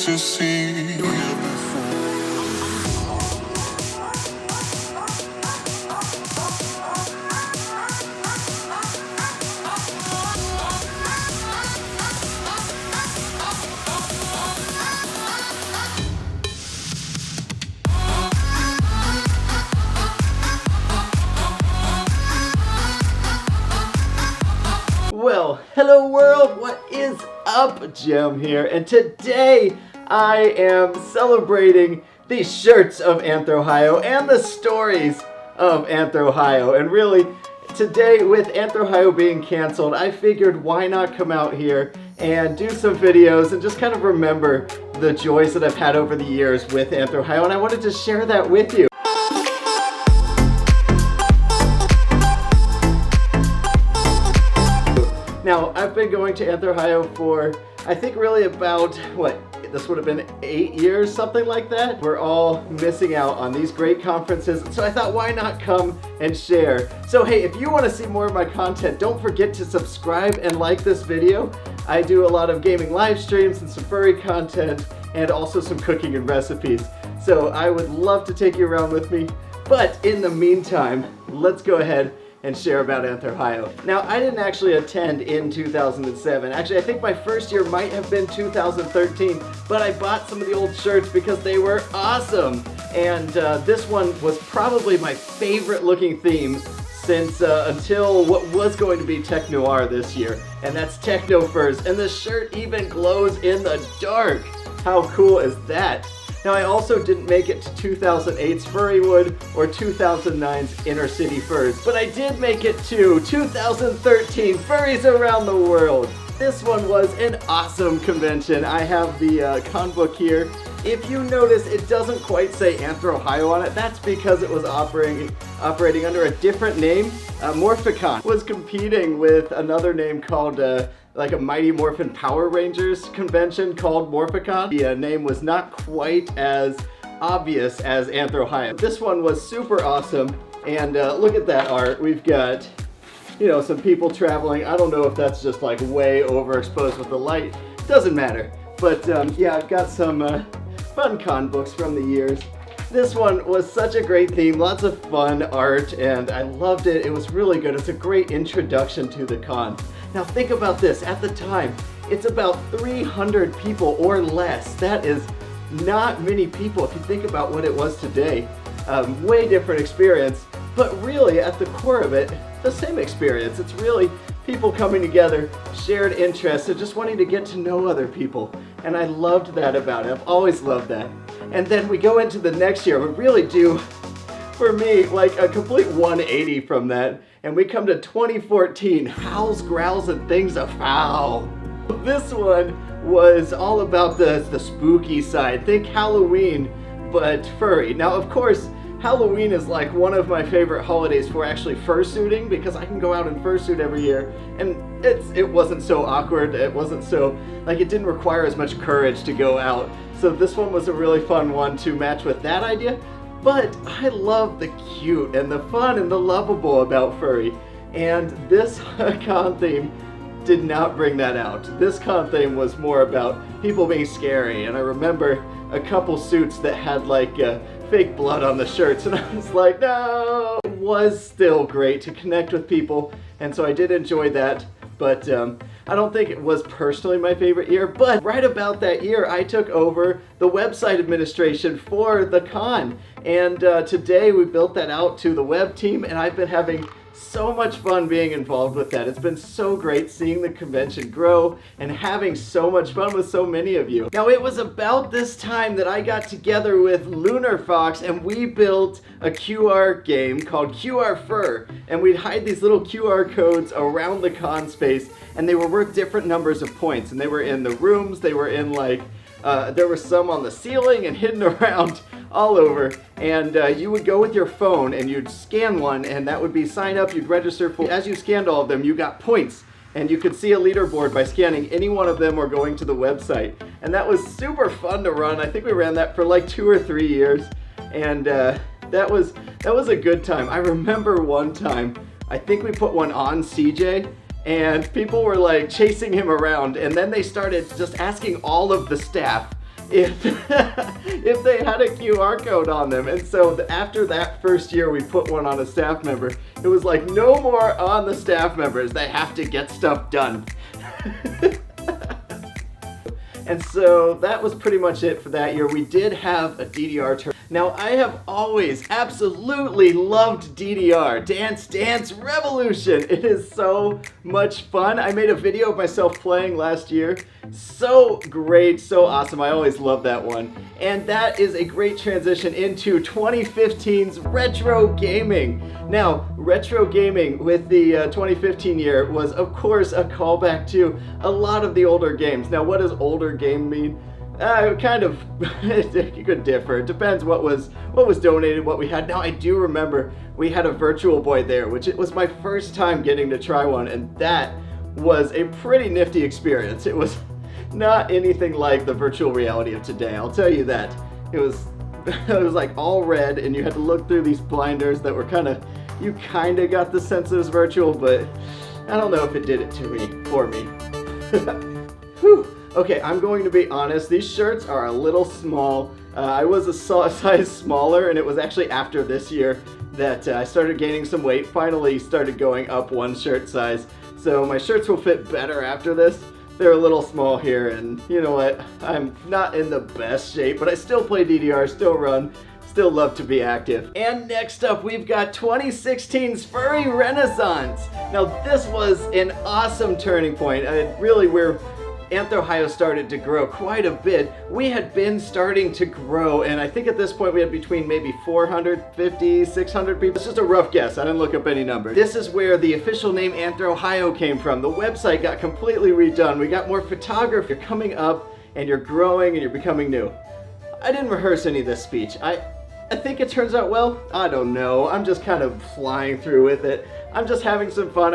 to see. Well, hello world, what is up? Jim here, and today I am celebrating the shirts of AnthrOhio and the stories of AnthrOhio. And really, today with AnthrOhio being canceled, I figured why not come out here and do some videos and just kind of remember the joys that I've had over the years with AnthrOhio, and I wanted to share that with you. Now, I've been going to AnthrOhio for, I think really about, this would have been 8 years, something like that. We're all missing out on these great conferences, so I thought why not come and share. So hey, if you want to see more of my content, don't forget to subscribe and like this video. I do a lot of gaming live streams and some furry content, and also some cooking and recipes. So I would love to take you around with me, but in the meantime, let's go ahead and share about AnthrOhio. Now, I didn't actually attend in 2007. Actually, I think my first year might have been 2013, but I bought some of the old shirts because they were awesome. And this one was probably my favorite looking theme since until what was going to be Tech Noir this year, and that's Techno Furs, and the shirt even glows in the dark. How cool is that? Now, I also didn't make it to 2008's Furrywood or 2009's Inner City Furs, but I did make it to 2013 Furries Around the World. This one was an awesome convention. I have the con book here. If you notice, it doesn't quite say AnthrOhio on it. That's because it was operating under a different name. Morphicon was competing with another name called like a Mighty Morphin Power Rangers convention called Morphicon. The name was not quite as obvious as AnthrOhio. This one was super awesome, and look at that art. We've got, you know, some people traveling. I don't know if that's just like way overexposed with the light. Doesn't matter. But yeah, I've got some fun con books from the years. This one was such a great theme, lots of fun art, and I loved it. It was really good. It's a great introduction to the con. Now think about this, at the time, it's about 300 people or less. That is not many people if you think about what it was today. Way different experience, but really at the core of it, the same experience. It's really people coming together, shared interests, and just wanting to get to know other people. And I loved that about it. I've always loved that. And then we go into the next year, we really do, for me, like a complete 180 from that. And we come to 2014, Howls, Growls, and Things Afoul. This one was all about the spooky side. Think Halloween, but furry. Now, of course, Halloween is like one of my favorite holidays for actually fursuiting, because I can go out and fursuit every year, and it wasn't so awkward. It wasn't so, like, it didn't require as much courage to go out. So this one was a really fun one to match with that idea. But I love the cute and the fun and the lovable about furry. And this con theme did not bring that out. This con theme was more about people being scary. And I remember a couple suits that had like fake blood on the shirts, and I was like, no! It was still great to connect with people, and so I did enjoy that. But I don't think it was personally my favorite year, but right about that year, I took over the website administration for the con. And today we built that out to the web team, and I've been having so much fun being involved with that. It's been so great seeing the convention grow and having so much fun with so many of you. Now, it was about this time that I got together with Lunar Fox, and we built a QR game called QR Fur, and we'd hide these little QR codes around the con space, and they were worth different numbers of points, and they were in the rooms, they were in like there were some on the ceiling and hidden around all over, and you would go with your phone and you'd scan one, and that would be sign up, you'd register for. As you scanned all of them, you got points, and you could see a leaderboard by scanning any one of them or going to the website. And that was super fun to run. I think we ran that for like 2 or 3 years, and that was a good time. I remember one time, I think we put one on CJ, and people were like chasing him around, and then they started just asking all of the staff if if they had a QR code on them. And so after that first year we put one on a staff member, it was like no more on the staff members. They have to get stuff done. And so that was pretty much it for that year. We did have a DDR tournament. Now, I have always absolutely loved DDR, Dance Dance Revolution. It is so much fun. I made a video of myself playing last year. So great, so awesome. I always love that one. And that is a great transition into 2015's retro gaming. Now, retro gaming with the 2015 year was, of course, a callback to a lot of the older games. Now, what does older game mean? Kind of, it could differ. It depends what was donated, what we had. Now, I do remember we had a Virtual Boy there, which it was my first time getting to try one, and that was a pretty nifty experience. It was not anything like the virtual reality of today, I'll tell you that. It was like all red, and you had to look through these blinders that were you kind of got the sense it was virtual, but I don't know if it did it for me. Whew. Okay, I'm going to be honest, these shirts are a little small. I was a size smaller, and it was actually after this year that I started gaining some weight, finally started going up one shirt size. So my shirts will fit better after this. They're a little small here, and you know what? I'm not in the best shape, but I still play DDR, still run, still love to be active. And next up, we've got 2016's Spurring Renaissance. Now, this was an awesome turning point. Where AnthrOhio started to grow quite a bit. We had been starting to grow, and I think at this point we had between maybe 450, 600 people. It's just a rough guess. I didn't look up any numbers. This is where the official name AnthrOhio came from. The website got completely redone. We got more photography. You're coming up, and you're growing, and you're becoming new. I didn't rehearse any of this speech. I think it turns out well. I don't know. I'm just kind of flying through with it. I'm just having some fun.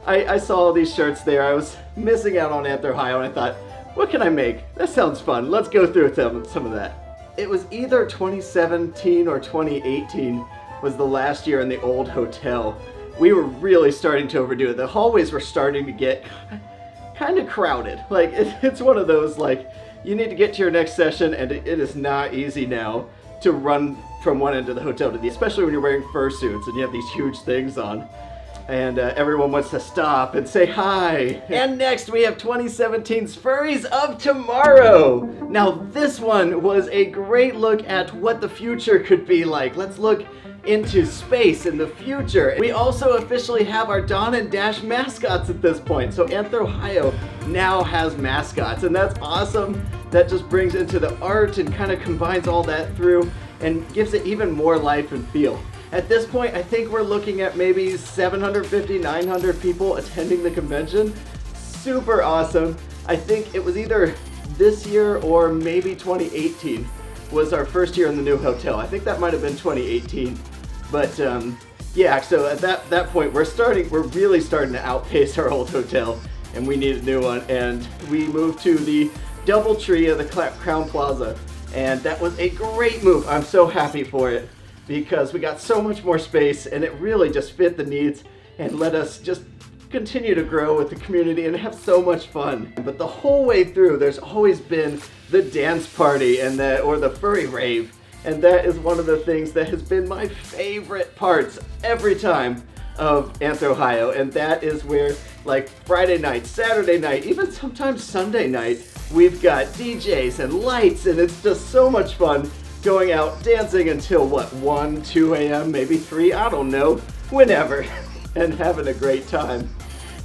I saw all these shirts there. I was missing out on AnthrOhio, and I thought, what can I make? That sounds fun. Let's go through some of that. It was either 2017 or 2018 was the last year in the old hotel. We were really starting to overdo it. The hallways were starting to get kind of crowded. Like, it's one of those, like, you need to get to your next session, and it is not easy now to run from one end of the hotel to the, especially when you're wearing fursuits and you have these huge things on. And everyone wants to stop and say hi. And next we have 2017's Furries of Tomorrow. Now this one was a great look at what the future could be like. Let's look into space in the future. We also officially have our Dawn and Dash mascots at this point. So AnthrOhio now has mascots, and that's awesome. That just brings into the art and kind of combines all that through and gives it even more life and feel. At this point, I think we're looking at maybe 750, 900 people attending the convention. Super awesome. I think it was either this year or maybe 2018 was our first year in the new hotel. I think that might have been 2018. But yeah, so at that point, we're really starting to outpace our old hotel, and we need a new one. And we moved to the DoubleTree of the Crown Plaza, and that was a great move. I'm so happy for it, because we got so much more space, and it really just fit the needs and let us just continue to grow with the community and have so much fun. But the whole way through, there's always been the dance party and or the furry rave, and that is one of the things that has been my favorite parts every time of AnthrOhio. And that is where, like, Friday night, Saturday night, even sometimes Sunday night, we've got DJs and lights, and it's just so much fun going out dancing until what, 1, 2 a.m., maybe 3, I don't know, whenever, and having a great time.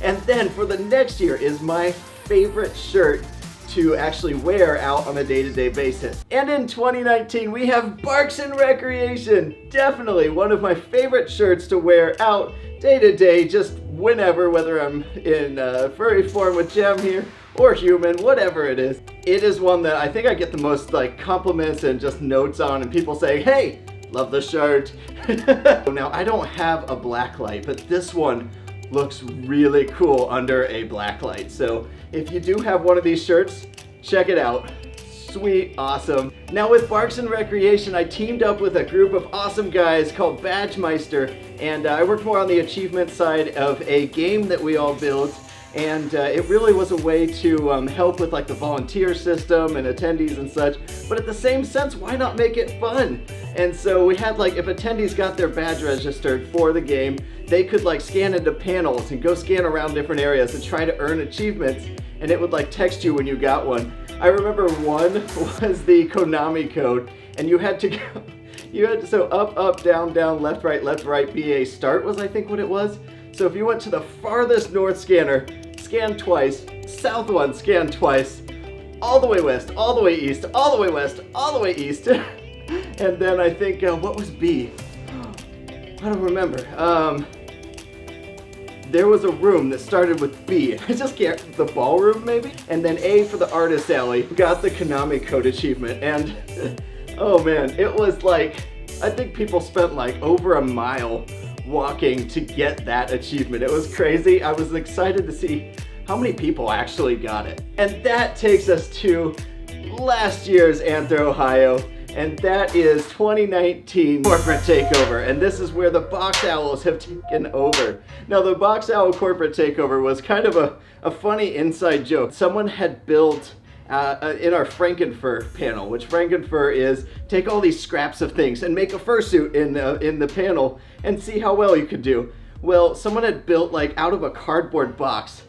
And then for the next year is my favorite shirt to actually wear out on a day-to-day basis. And in 2019, we have Barks and Recreation. Definitely one of my favorite shirts to wear out day-to-day, just whenever, whether I'm in furry form with Gem here, or human, whatever it is. It is one that I think I get the most like compliments and just notes on, and people say, hey, love the shirt. Now, I don't have a black light, but this one looks really cool under a black light. So if you do have one of these shirts, check it out. Sweet, awesome. Now with Barks and Recreation, I teamed up with a group of awesome guys called Badgemeister, and I worked more on the achievement side of a game that we all built. And it really was a way to help with like the volunteer system and attendees and such. But at the same sense, why not make it fun? And so we had like, if attendees got their badge registered for the game, they could like scan into panels and go scan around different areas and try to earn achievements. And it would like text you when you got one. I remember one was the Konami code, and you had to go, so up, down, left, right, BA start was I think what it was. So if you went to the farthest north scanner, scan twice, south one, scan twice, all the way west, all the way east, all the way west, all the way east. And then I think, what was B? I don't remember. There was a room that started with B. I just can't, the ballroom maybe? And then A for the artist alley. Got the Konami code achievement, and oh man, it was like, I think people spent like over a mile walking to get that achievement. It was crazy. I was excited to see how many people actually got it. And that takes us to last year's AnthrOhio, and that is 2019 corporate takeover. And this is where the Box Owls have taken over. Now the Box Owl corporate takeover was kind of a funny inside joke. Someone had built in our Frankenfur panel, which Frankenfur is take all these scraps of things and make a fursuit in the panel and see how well you could do. Well, someone had built like out of a cardboard box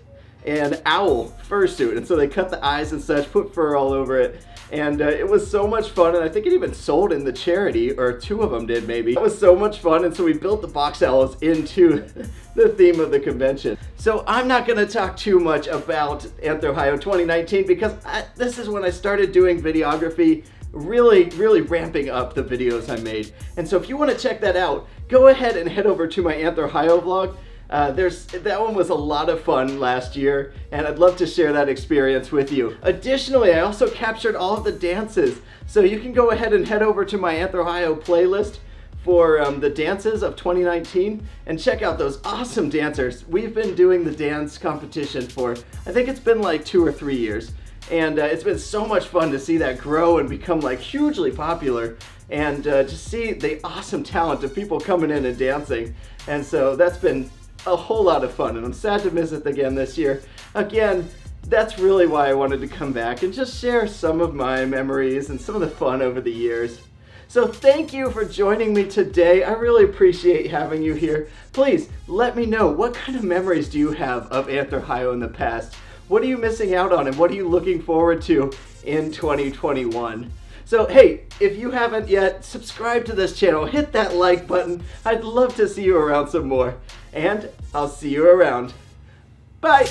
an owl fursuit, and so they cut the eyes and such, put fur all over it, and it was so much fun. And I think it even sold in the charity, or two of them did maybe. It was so much fun, and so we built the Box Owls into the theme of the convention. So I'm not going to talk too much about AnthrOhio 2019 because this is when I started doing videography, really ramping up the videos I made. And so if you want to check that out, go ahead and head over to my AnthrOhio vlog. That one was a lot of fun last year, and I'd love to share that experience with you. Additionally, I also captured all of the dances, so you can go ahead and head over to my AnthrOhio playlist for the dances of 2019 and check out those awesome dancers. We've been doing the dance competition for, I think it's been like 2 or 3 years, and it's been so much fun to see that grow and become like hugely popular, and just see the awesome talent of people coming in and dancing. And so that's been a whole lot of fun, and I'm sad to miss it again this year. Again, that's really why I wanted to come back and just share some of my memories and some of the fun over the years. So thank you for joining me today. I really appreciate having you here. Please let me know, what kind of memories do you have of AnthrOhio in the past? What are you missing out on, and what are you looking forward to in 2021? So hey, if you haven't yet, subscribe to this channel, hit that like button. I'd love to see you around some more. And I'll see you around. Bye!